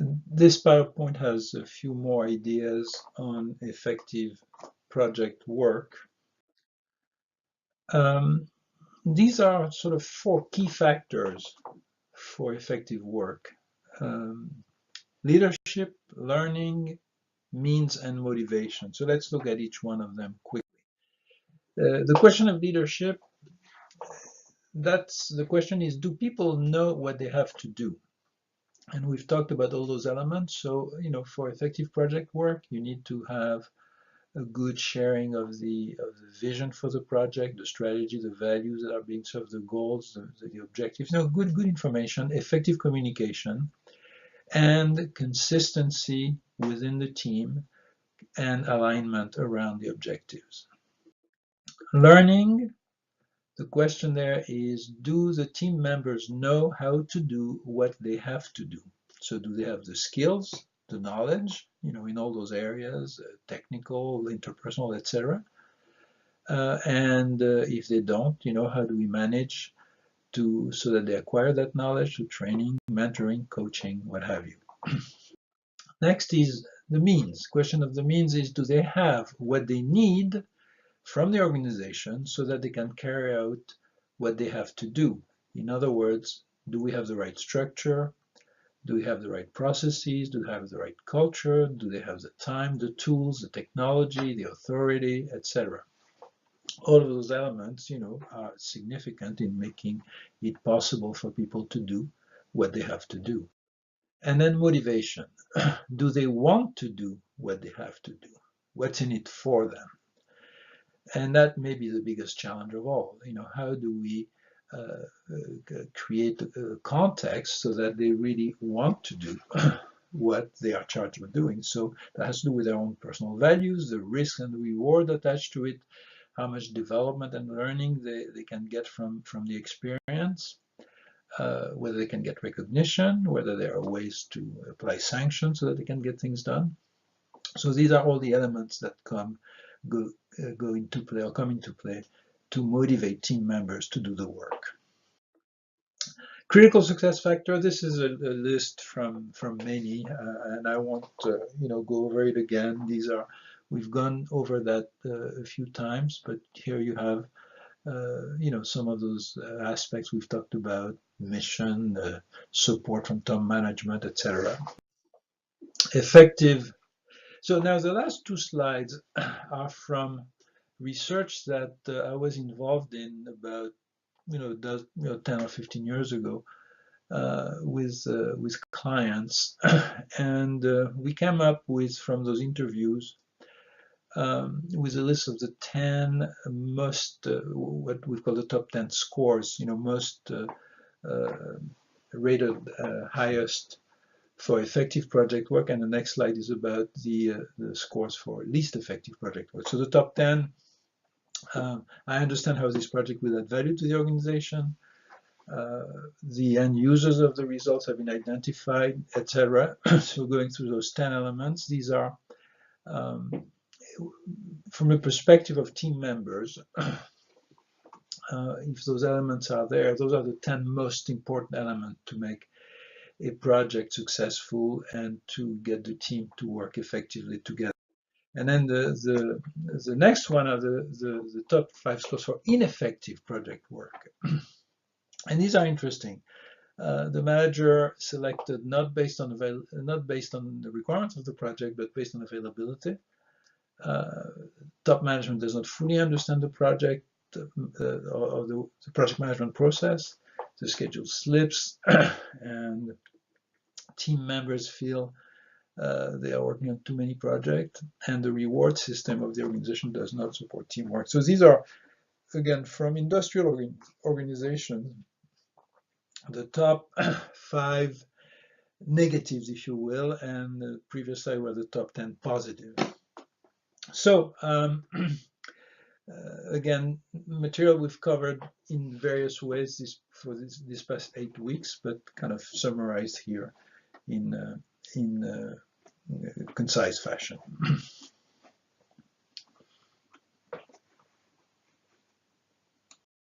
This PowerPoint has a few more ideas on effective project work. These are sort of 4 key factors for effective work: leadership, learning, means, and motivation. So let's look at each one of them quickly. The question of leadership, the question is, do people know what they have to do? And we've talked about all those elements. So, for effective project work, you need to have a good sharing of the vision for the project, the strategy, the values that are being served, the goals, the objectives. Good information, effective communication, and consistency within the team, and alignment around the objectives. Learning, the question there is, do the team members know how to do what they have to do? So do they have the skills, the knowledge, in all those areas, technical, interpersonal, etc. And if they don't, how do we manage so that they acquire that knowledge through training, mentoring, coaching, what have you. Next is the means. Question of the means is, do they have what they need from the organization so that they can carry out what they have to do? In other words, do we have the right structure? Do we have the right processes? Do they have the right culture? Do they have the time, the tools, the technology, the authority, etc.? All of those elements, are significant in making it possible for people to do what they have to do. And then motivation. Do they want to do what they have to do? What's in it for them? And that may be the biggest challenge of all. How do we create a context so that they really want to do what they are charged with doing? So that has to do with their own personal values, the risk and the reward attached to it, how much development and learning they can get from the experience, whether they can get recognition, whether there are ways to apply sanctions so that they can get things done. So these are all the elements that go into play or come into play to motivate team members to do the work. Critical success factor. This is a list from many, and I won't go over it again. We've gone over that a few times, but here you have some of those aspects we've talked about: mission, support from top management, etc. Effective. So now the last 2 slides are from research that I was involved in about 10 or 15 years ago with clients, and we came up with, from those interviews, with a list of the 10 most what we call the top 10 scores, most rated highest for effective project work, and the next slide is about the scores for least effective project work. So the top 10, I understand how this project will add value to the organization. The end users of the results have been identified, etc. So going through those 10 elements, these are from the perspective of team members. If those elements are there, those are the 10 most important elements to make a project successful and to get the team to work effectively together. And then the next one are the top 5 scores for ineffective project work. And these are interesting. The manager selected not based on the requirements of the project, but based on availability. Top management does not fully understand the project or the project management process. The schedule slips, and team members feel they are working on too many projects, and the reward system of the organization does not support teamwork. So these are, again, from industrial organizations, the top 5 negatives, if you will, and the previous slide were the top 10 positive. So again, material we've covered in various ways for this past 8 weeks, but kind of summarized here in concise fashion.